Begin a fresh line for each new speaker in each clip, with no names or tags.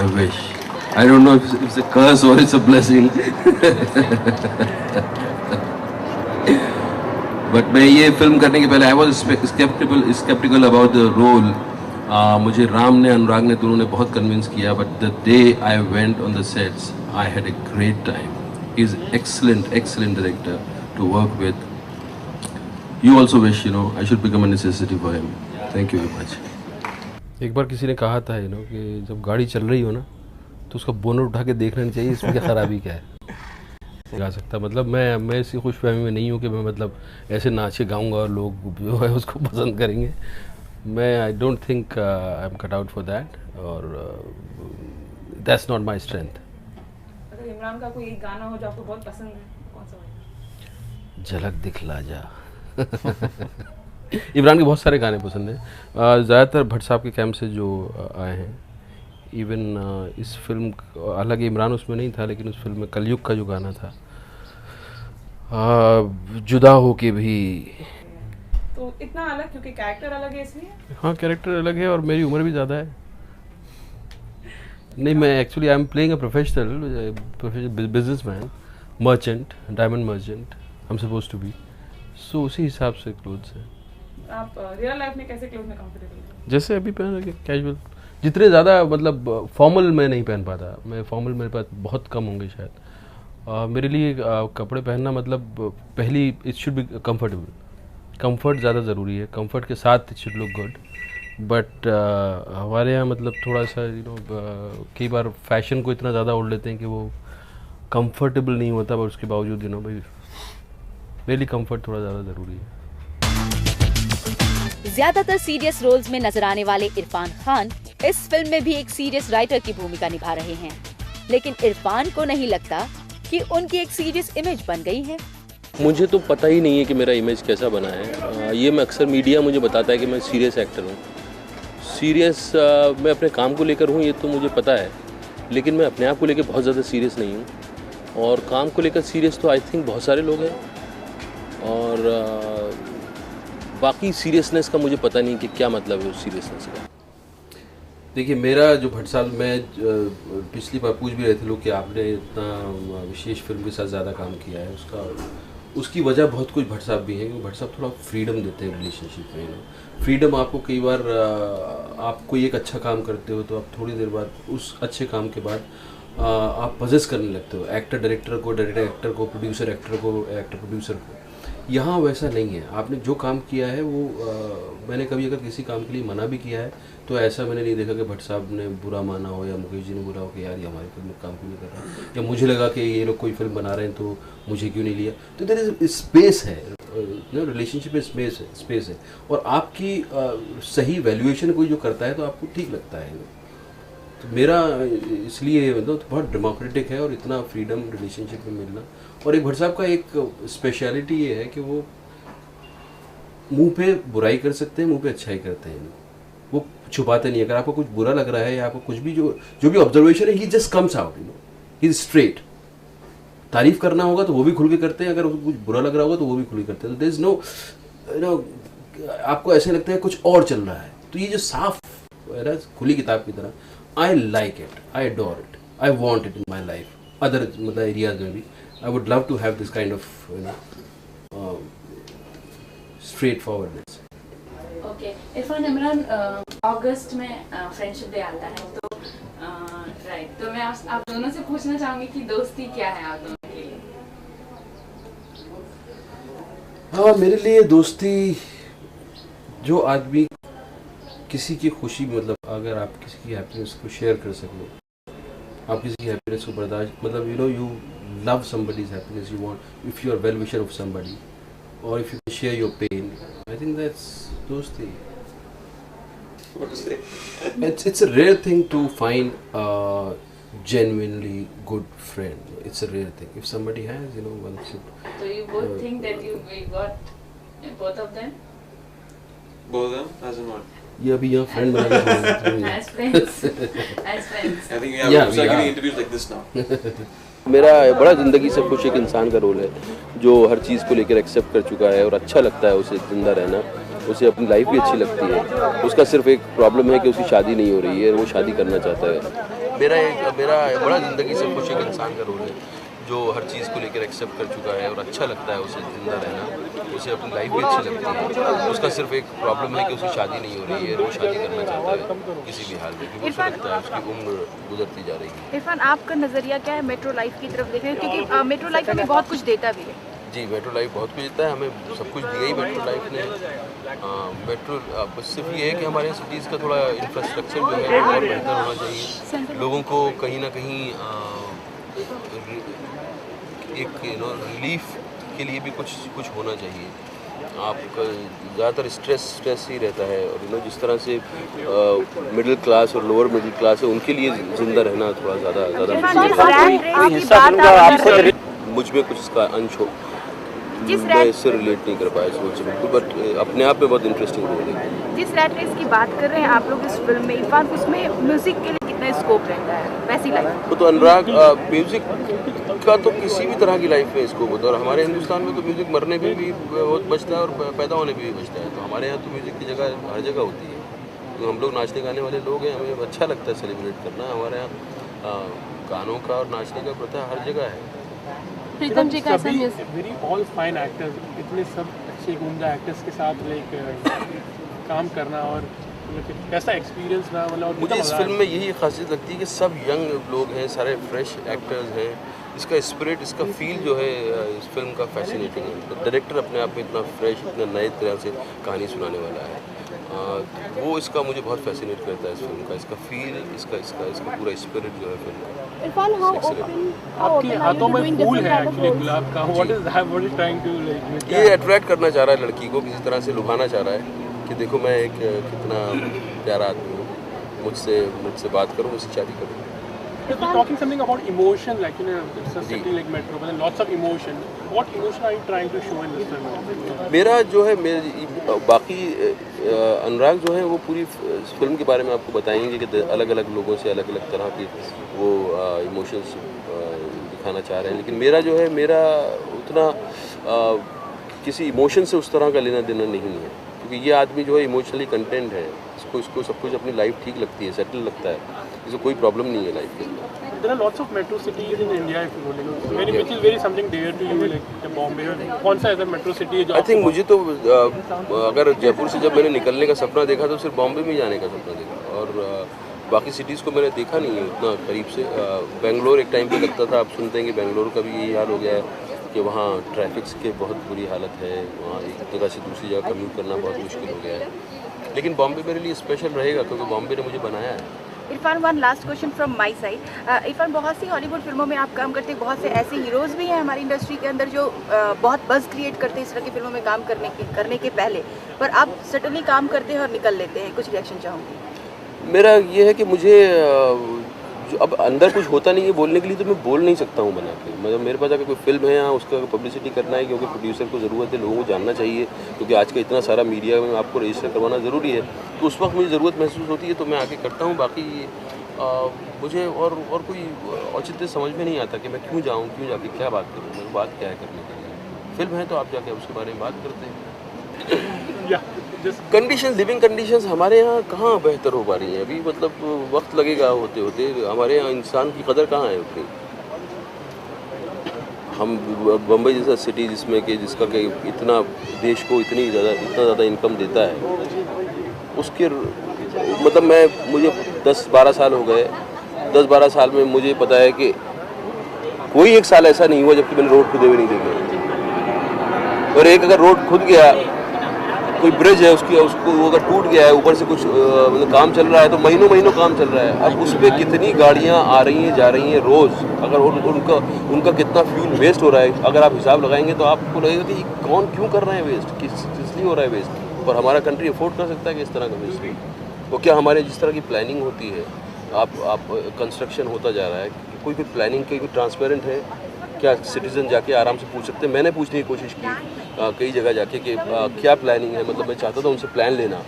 I wish. I don't know if it's a curse or it's a blessing. But मैं ये film करने के पहले I was skeptical about the role. मुझे राम ने अनुराग ने दोनों ने बहुत कन्विंस किया. But the day I went on the sets, I had a great time. He's excellent director to work with. You also wish, I should become a necessity for him. Thank you very much.
एक बार किसी ने कहा था कि जब गाड़ी चल रही हो ना तो उसका बोनट उठा के देखना नहीं चाहिए इसमें क्या खराबी क्या है. गा सकता मतलब मैं इसी खुशफहमी में नहीं हूँ कि मैं मतलब ऐसे नाचे गाऊंगा और लोग जो है उसको पसंद करेंगे. मैं I don't think I am cut out for that और दैट्स नॉट माई स्ट्रेंथ.
अगर इमरान का कोई एक गाना हो जो आपको बहुत पसंद है कौन सा होगा?
झलक दिखला जा. इमरान के बहुत सारे गाने पसंद हैं. ज़्यादातर भट्ट साहब के कैंप से जो आए हैं. इवन इस फिल्म, हालांकि इमरान उसमें नहीं था, लेकिन उस फिल्म में कलयुग का जो गाना था जुदा हो के भी.
तो इतना अलग क्योंकि कैरेक्टर अलग है इसलिए?
हाँ, कैरेक्टर अलग है और मेरी उम्र भी ज़्यादा है. नहीं, मैं actually I am playing a professional businessman, merchant, diamond merchant I am supposed to be. So उसी हिसाब से क्लोथ्स हैं.
आप रियल लाइफ में कैसे क्लोथ में कंफर्टेबल हैं?
जैसे अभी पहन रखे कैजुअल. जितने ज़्यादा मतलब फॉर्मल मैं नहीं पहन पाता. मैं फॉर्मल मेरे पास बहुत कम होंगे शायद. मेरे लिए कपड़े पहनना मतलब पहली it should be comfortable. Comfort ज़्यादा ज़रूरी है. कंफर्ट के साथ it should look good. But हमारे यहाँ मतलब थोड़ा सा कई बार फैशन को इतना ज़्यादा ओढ़ लेते हैं कि वो कंफर्टेबल नहीं होता. पर उसके बावजूद भाई मेरे लिए कंफर्ट थोड़ा ज़्यादा ज़रूरी है.
ज्यादातर सीरियस रोल्स में नजर आने वाले इरफान खान इस फिल्म में भी एक सीरियस राइटर की भूमिका निभा रहे हैं. लेकिन इरफान को नहीं लगता कि उनकी एक सीरियस इमेज बन गई है.
मुझे तो पता ही नहीं है कि मेरा इमेज कैसा बना है. ये मैं अक्सर मीडिया मुझे बताता है कि मैं सीरियस एक्टर हूँ. सीरियस मैं अपने काम को लेकर हूँ, ये तो मुझे पता है. लेकिन मैं अपने आप को लेकर बहुत ज़्यादा सीरियस नहीं हूँ. और काम को लेकर सीरियस तो आई थिंक बहुत सारे लोग हैं. और बाकी सीरियसनेस का मुझे पता नहीं कि क्या मतलब है उस सीरियसनेस का.
देखिए, मेरा जो भट्ट साहब, मैं पिछली बार पूछ भी रहे थे लोग कि आपने इतना विशेष फिल्म के साथ ज़्यादा काम किया है. उसकी वजह बहुत कुछ भट्ट साहब भी हैं कि भट्ट साहब थोड़ा फ्रीडम देते हैं रिलेशनशिप में. फ्रीडम आपको कई बार आप कोई एक अच्छा काम करते हो तो आप थोड़ी देर बाद उस अच्छे काम के बाद आप पजेस करने लगते हो. एक्टर डायरेक्टर को, डायरेक्टर एक्टर को, प्रोड्यूसर एक्टर को, एक्टर प्रोड्यूसर को. यहाँ वैसा नहीं है. आपने जो काम किया है वो मैंने कभी अगर किसी काम के लिए मना भी किया है तो ऐसा मैंने नहीं देखा कि भट्ट साहब ने बुरा माना हो या मुकेश जी ने बुरा हो कि यार ये हमारी फिल्म में काम क्यों नहीं कर रहा, या मुझे लगा कि ये लोग कोई फिल्म बना रहे हैं तो मुझे क्यों नहीं लिया. तो देयर इज स्पेस है, रिलेशनशिप में स्पेस है. और आपकी सही वैल्यूएशन कोई जो करता है तो आपको ठीक लगता है. तो मेरा इसलिए मतलब बहुत डेमोक्रेटिक है और इतना फ्रीडम रिलेशनशिप में मिलना. और एक भट्ट साहब का एक स्पेशलिटी ये है कि वो मुंह पे बुराई कर सकते हैं, मुंह पे अच्छाई करते हैं. वो छुपाते नहीं. अगर आपको कुछ बुरा लग रहा है या आपको कुछ भी जो भी ऑब्जर्वेशन है, he just comes out, he is straight. तारीफ करना होगा तो वो भी खुल के करते हैं, अगर कुछ बुरा लग रहा होगा तो वो भी खुल के करते हैं. देयर इज नो आपको ऐसे लगता है कुछ और चल रहा है. तो ये जो साफ है ना, खुली किताब की तरह, I like it, I adore it, I want it in my life. Other मतलब areas में भी I would love to have this kind of straightforwardness.
Okay, Irfan Imran अगस्त में फ्रेंडशिप डे आता है तो राइट, तो मैं आप दोनों से पूछना चाहूँगी कि दोस्ती क्या है आप दोनों के लिए?
हाँ, मेरे लिए दोस्ती जो आदमी किसी की खुशी, मतलब अगर आप किसी की हैप्पीनेस को शेयर कर सको, आप किसी की हैप्पीनेस को बर्दाश्त, मतलब you love somebody's happiness, you want, if you are well wisher of somebody, और if you can share your pain, I think that's दोस्ती. It's a rare thing to find a genuinely good friend. It's a rare thing. If somebody has, one should.
So you both think that you got both of them?
Both of them, as in what?
ये अभी यहाँ friend बना के
As friends. As friends.
I think we are getting interviews like this now.
मेरा बड़ा ज़िंदगी से खुश एक इंसान का रोल है जो हर चीज़ को लेकर एक्सेप्ट कर चुका है और अच्छा लगता है उसे जिंदा रहना. उसे अपनी लाइफ भी अच्छी लगती है, उसका सिर्फ एक प्रॉब्लम है कि उसकी शादी नहीं हो रही है, वो शादी करना चाहता है। मेरा बड़ा ज़िंदगी से खुश एक इंसान का रोल है जो हर चीज़ को लेकर एक्सेप्ट कर चुका है और अच्छा लगता है उसे ज़िंदा रहना, उसे अपनी लाइफ भी अच्छी लगती है, उसका सिर्फ एक प्रॉब्लम है कि उसकी शादी नहीं हो रही है, वो शादी करना चाहता है किसी भी हाल में, क्योंकि उसे लगता है उसकी उम्र गुजरती जा रही है।
इरफान, आपका नज़रिया क्या है मेट्रो लाइफ की तरफ देख रहे हैं, क्योंकि मेट्रो लाइफ हमें बहुत कुछ देता भी है।
जी, मेट्रो लाइफ बहुत कुछ देता है, हमें सब कुछ दिया ही मेट्रो लाइफ ने। मेट्रो बस सिर्फ ये है कि हमारे सिटीज़ का थोड़ा इंफ्रास्ट्रक्चर जो है और बेहतर होना चाहिए, लोगों को कहीं ना कहीं एक रिलीफ के लिए भी कुछ होना चाहिए। आपका ज़्यादातर स्ट्रेस ही रहता है और जिस तरह से मिडिल क्लास और लोअर मिडिल क्लास है उनके लिए ज़िंदा रहना थोड़ा ज़्यादा मुझ में कुछ इसका अंश हो, मैं इससे रिलेट नहीं कर पाया सोच से बिल्कुल, बट अपने आप में बहुत इंटरेस्टिंग रोल है।
जिस रैट रेस की बात कर रहे हैं आप लोग इस फिल्म में, इरफान, उसमें म्यूजिक के लिए कितना स्कोप रहता है वैसी लाइफ?
वो तो अनुराग, म्यूज़िक का तो किसी भी तरह की लाइफ में स्कोप होता है और हमारे हिंदुस्तान में तो म्यूज़िक मरने पे भी बहुत बचता है और पैदा होने पे भी बचता है, तो हमारे यहाँ तो म्यूज़िक की जगह हर जगह होती है। तो हम लोग नाचने गाने वाले लोग हैं, हमें अच्छा लगता है सेलिब्रेट करना। हमारे यहाँ गानों का और नाचने का प्रथा हर जगह है।
प्रीतम जी का ऐसा music,
very all fine actors, इतने सब अच्छे उम्दा एक्टर्स के साथ काम करना और कैसा एक्सपीरियंस रहा? मतलब
मुझे इस फिल्म में यही खासियत लगती है कि सब यंग लोग हैं, सारे फ्रेश एक्टर्स हैं, इसका स्पिरिट, इसका फील जो है इस फिल्म का फैसिनेटिंग है। तो डायरेक्टर अपने आप में इतना फ्रेश, इतना नए तरह से कहानी सुनाने वाला है, वो इसका मुझे बहुत फैसिनेट करता है इस फिल्म का, इसका फील, इसका पूरा स्पिरिट जो है फिल्म का।
आपके हाथों में फूल है एक्चुअली गुलाब का, what is that, what is trying to like?
ये अट्रैक्ट करना चाह रहा है लड़की को, किसी तरह से लुभाना चाह रहा है कि देखो मैं एक कितना प्यारा आदमी हूँ, मुझसे बात करो, मुझसे शादी करो।
Talking something about emotion, like it's a city like Metro, but then lots of emotion. What emotion are you trying to show in this film?
मेरा जो है बाकी अनुराग जो है वो पूरी फिल्म के बारे में आपको बताएंगे कि अलग अलग लोगों से अलग अलग तरह की वो इमोशंस दिखाना चाह रहे हैं, लेकिन मेरा जो है उतना किसी इमोशन से उस तरह का लेना देना नहीं है, क्योंकि ये आदमी जो है इमोशनली कंटेंट है, इसको सब कुछ अपनी लाइफ ठीक लगती है, सेटल लगता है, इसको कोई प्रॉब्लम नहीं है लाइफ के अंदर।
There are lots of metro cities in India, if you know, which is very something dear to you, like Bombay. कौन सा ऐसा metro city है जो?
I think मुझे तो अगर जयपुर से जब मैंने निकलने का सपना देखा तो सिर्फ बॉम्बे में जाने का सपना देखा, और बाकी सिटीज़ को मैंने देखा नहीं है उतना करीब से। बेंगलोर एक टाइम पे लगता था, आप सुनते हैं कि बेंगलोर का भी यही हाल हो गया है कि वहाँ ट्रैफिक की बहुत बुरी हालत है, वहाँ एक जगह से दूसरी जगह कम्यूट करना बहुत मुश्किल हो गया है, लेकिन बॉम्बे मेरे लिए स्पेशल रहेगा क्योंकि बॉम्बे ने मुझे बनाया है।
Irfan, one last question from my side. Irfan, बहुत सी हॉलीवुड फिल्मों में आप काम करते हैं, बहुत से ऐसे हीरोज़ भी हैं हमारी इंडस्ट्री के अंदर जो बहुत बज़ क्रिएट करते हैं इस तरह की फिल्मों में काम करने के पहले, पर आप सटनली काम करते हैं और निकल लेते हैं, कुछ रिएक्शन चाहूँगी।
मेरा ये है कि मुझे जो अब अंदर कुछ होता नहीं है बोलने के लिए, तो मैं बोल नहीं सकता हूँ बना के। मतलब मेरे पास अगर कोई फिल्म है यहाँ, उसका पब्लिसिटी करना है, क्योंकि प्रोड्यूसर को ज़रूरत है, लोगों को जानना चाहिए, क्योंकि आज का इतना सारा मीडिया में आपको रजिस्टर करवाना ज़रूरी है, तो उस वक्त मुझे ज़रूरत महसूस होती है तो मैं आके करता हूँ। बाकी मुझे और कोई औचित्य समझ में नहीं आता कि मैं क्यों जाऊँ, क्यों जाके क्या बात करूँ, मेरी बात क्या है करने के लिए। फिल्म है तो आप जाके उसके बारे में बात करते हैं। कंडीशंस, लिविंग कंडीशंस हमारे यहाँ कहाँ बेहतर हो पा रही हैं अभी, मतलब वक्त लगेगा होते होते। हमारे यहाँ इंसान की कदर कहाँ है उतनी। हम बम्बई जैसा सिटी जिसका कि इतना देश को इतना ज़्यादा इनकम देता है, उसके मतलब मुझे 10-12 साल हो गए, 10-12 साल में मुझे पता है कि कोई एक साल ऐसा नहीं हुआ जबकि मैंने रोड खुदे हुए नहीं देखे। और एक अगर रोड खुद गया, कोई ब्रिज है उसको वो अगर टूट गया है, ऊपर से कुछ मतलब काम चल रहा है, तो महीनों काम चल रहा है। अब उस पर कितनी गाड़ियाँ आ रही हैं जा रही हैं रोज़, अगर उनका कितना फ्यूल वेस्ट हो रहा है, अगर आप हिसाब लगाएंगे तो आपको लगेगा कि कौन क्यों कर रहे हैं वेस्ट, किस लिए हो रहा है वेस्ट। और हमारा कंट्री अफोर्ड कर सकता है कि इस तरह का वेस्ट हो। तो क्या हमारे जिस तरह की प्लानिंग होती है, आप कंस्ट्रक्शन होता जा रहा है, कोई प्लानिंग कोई ट्रांसपेरेंट है क्या? सिटीजन जाके आराम से पूछ सकते हैं। मैंने पूछने की कोशिश की कई जगह जाके कि क्या प्लानिंग है, मतलब मैं चाहता था उनसे प्लान लेना।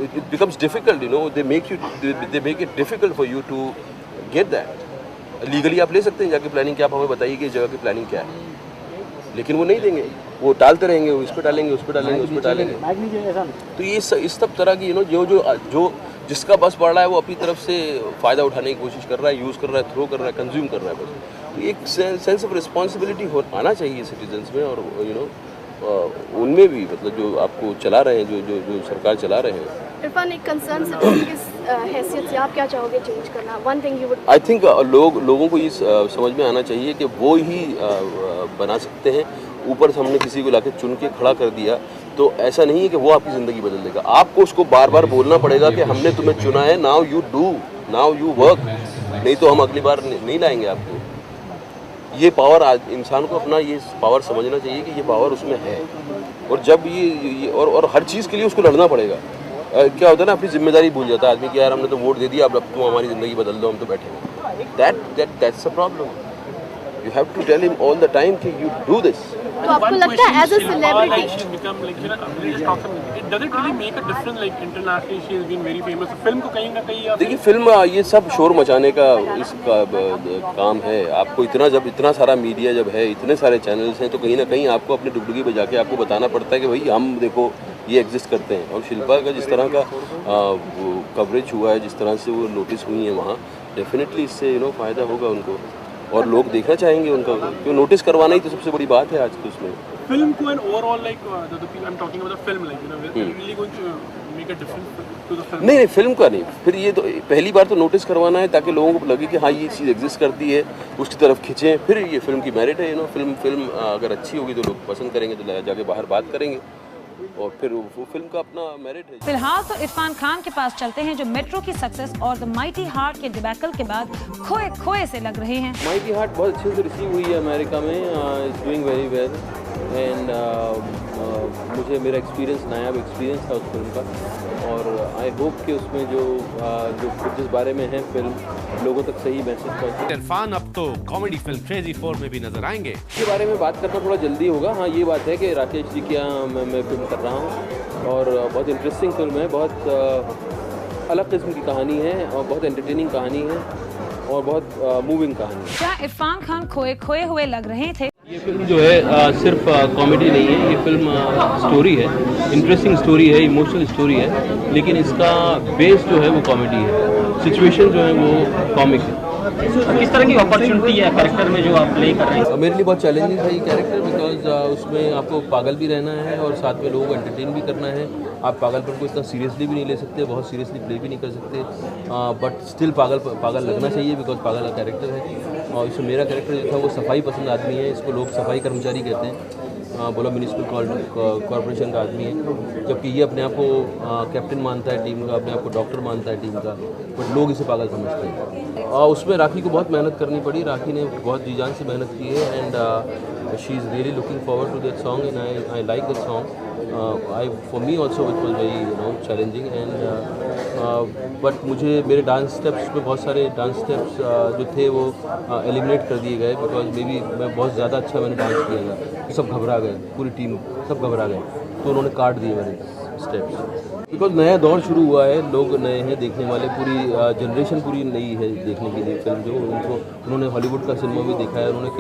It becomes difficult, they make it difficult for you to get that. Legally आप ले सकते हैं जाके प्लानिंग, क्या आप हमें बताइए कि इस जगह की प्लानिंग क्या है, लेकिन वो नहीं देंगे।
वो डालते रहेंगे, इस पर डालेंगे, उस पर डालेंगे, उस पर डालेंगे। तो ये इस सब तरह की जो जिसका बस बढ़ रहा है वो अपनी तरफ से फ़ायदा उठाने की कोशिश कर रहा है, यूज़ कर रहा है, थ्रो कर रहा है, कंज्यूम कर रहा है बस। तो एक सेंस ऑफ रिस्पॉन्सिबिलिटी आना चाहिए सिटीजन्स में, और उनमें भी मतलब जो आपको चला रहे हैं, जो सरकार चला रहे हैं।
इरफान, एक कंसर्न सिटीजन की हैसियत से आप क्या चाहोगे चेंज करना? One thing you would.
I think लोगों को ये समझ में आना चाहिए कि वो ही बना सकते हैं। ऊपर से हमने किसी को लाके चुन के खड़ा कर दिया तो ऐसा नहीं है कि वो आपकी ज़िंदगी बदल देगा। आपको उसको बार बार बोलना पड़ेगा कि हमने तुम्हें चुना है, now you do, now you work, नहीं तो हम अगली बार नहीं लाएंगे आपको। ये पावर इंसान को अपना ये पावर समझना चाहिए कि ये पावर उसमें है, और जब ये और हर चीज़ के लिए उसको लड़ना पड़ेगा। क्या होता है ना, अपनी जिम्मेदारी भूल जाता है आदमी कि यार हमने तो वोट दे दिया, अब तुम हमारी ज़िंदगी बदल दो, हम तो बैठे। That's a problem. You have to tell him all the time कि you do this.
तो आपको लगता है as a celebrity
does it really make a difference, like internationally she has been very famous? Film को कहीं ना कहीं
देखिए, फिल्म ये सब शोर मचाने का इसका काम है। आपको इतना सारा मीडिया जब है, इतने सारे चैनल्स हैं, तो कहीं ना कहीं आपको अपनी डुगडुगी बजा के आपको बताना पड़ता है कि भाई हम देखो ये एग्जिस्ट करते हैं। और शिल्पा का जिस तरह का कवरेज हुआ है, जिस तरह से वो नोटिस हुई है वहाँ, डेफिनेटली इससे फ़ायदा होगा उनको, और लोग देखना चाहेंगे उनका, क्यों नोटिस करवाना ही तो सबसे बड़ी बात है आज के उसमें।
फिल्म को and overall like the people I'm talking about the film, like really going to make a difference to the film.
नहीं, फिल्म का नहीं, फिर ये तो पहली बार तो नोटिस करवाना है ताकि लोगों को लगे कि हाँ ये चीज़ एग्जिस्ट करती है, उसकी तरफ खींचें, फिर ये फिल्म की मेरिट है। फिल्म अगर अच्छी होगी तो लोग पसंद करेंगे, तो जाके बाहर बात करेंगे, और फिर वो फिल्म का अपना मेरिट है।
फिलहाल तो इरफान खान के पास चलते हैं, जो मेट्रो की सक्सेस और द माइटी हार्ट के डिबैकल के बाद खोए से लग रहे हैं।
माइटी हार्ट बहुत अच्छे से रिसीव हुई है अमेरिका में, it's doing very well, and मुझे मेरा नायाब एक्सपीरियंस था उस फिल्म का, और आई होप कि उसमें जो जिस बारे में है फिल्म लोगों तक सही मैसेज पहुंचे।
इरफान अब तो कॉमेडी फिल्म क्रेजी 4 में भी नजर आएंगे।
इसके बारे में बात करना थोड़ा जल्दी होगा। हाँ, ये बात है कि राकेश जी के यहाँ मैं फिल्म कर रहा हूँ, और बहुत इंटरेस्टिंग फिल्म है, बहुत अलग किस्म की कहानी है, और बहुत एंटरटेनिंग कहानी है, और बहुत मूविंग कहानी है।
क्या इरफान खान खोए हुए लग रहे थे?
ये फिल्म जो है सिर्फ कॉमेडी नहीं है, ये फिल्म स्टोरी है, इंटरेस्टिंग स्टोरी है, इमोशनल स्टोरी है, लेकिन इसका बेस जो है वो कॉमेडी है, सिचुएशन जो है वो कॉमिक है।
किस तरह की अपॉर्चुनिटी है कैरेक्टर में जो आप प्ले कर रहे हैं?
मेरे लिए बहुत चैलेंजिंग था ये कैरेक्टर, बिकॉज उसमें आपको पागल भी रहना है और साथ में लोगों को एंटरटेन भी करना है। आप पागलपन को इतना सीरियसली भी नहीं ले सकते, बहुत सीरियसली प्ले भी नहीं कर सकते, बट स्टिल पागल लगना चाहिए, बिकॉज पागल का कैरेक्टर है। और इसमें मेरा कैरेक्टर जो था वो सफाई पसंद आदमी है, इसको लोग सफाई कर्मचारी कहते हैं, बोला म्यूनिसिपल कॉरपोरेशन का आदमी है, जबकि ये अपने आप को कैप्टन मानता है टीम का, अपने आप को डॉक्टर मानता है टीम का, बट लोग इसे पागल समझते हैं। उसमें राखी को बहुत मेहनत करनी पड़ी, राखी ने बहुत जी जान से मेहनत की है, and she is really looking forward to that song, and I like that song. For me also it was very challenging, and but मुझे मेरे डांस स्टेप्स में बहुत सारे डांस स्टेप्स जो थे वो एलिमिनेट कर दिए गए, बिकॉज मे बी मैं बहुत ज़्यादा अच्छा मैंने डांस किया था, तो सब घबरा गए, पूरी टीम सब घबरा गए, तो उन्होंने काट दिए मेरे स्टेप्स। बिकॉज नया दौर शुरू हुआ है, लोग नए हैं देखने वाले, पूरी जनरेशन पूरी नई है देखने के लिए फिल्म, जो उन्होंने हॉलीवुड का सिनेमा भी देखा है, उन्होंने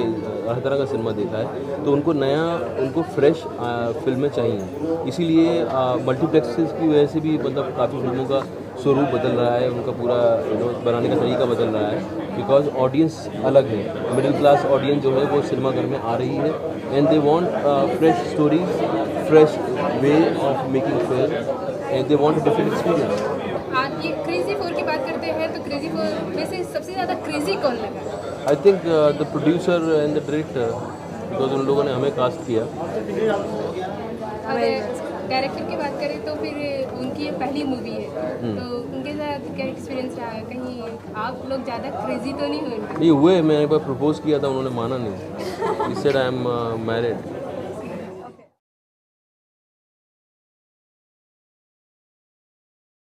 हर तरह का सिनेमा देखा है, तो उनको फ्रेश फिल्में चाहिए। इसीलिए मल्टीप्लेक्सेस की वजह से भी मतलब काफ़ी फिल्मों का स्वरूप बदल रहा है, उनका पूरा बनाने का तरीका बदल रहा है, बिकॉज ऑडियंस अलग है। मिडिल क्लास ऑडियंस जो है वो सिनेमाघर में आ रही है, and they want fresh stories, fresh way of making film, and they want a different experience.
आज ये क्रेजी 4 की बात करते हैं, तो क्रेजी 4 में से सबसे ज़्यादा क्रेजी कौन लगा?
I think the producer and the director, because उन लोगों ने हमें कास्ट किया।
अगर डायरेक्टर की बात करें तो फिर उनकी ये पहली मूवी है, तो उनके साथ क्या एक्सपीरियंस रहा है? कहीं आप लोग ज़्यादा क्रेजी तो नहीं हुए?
नहीं हुए, मैंने एक बार प्रपोज किया था, उन्होंने माना नहीं, he said I am married.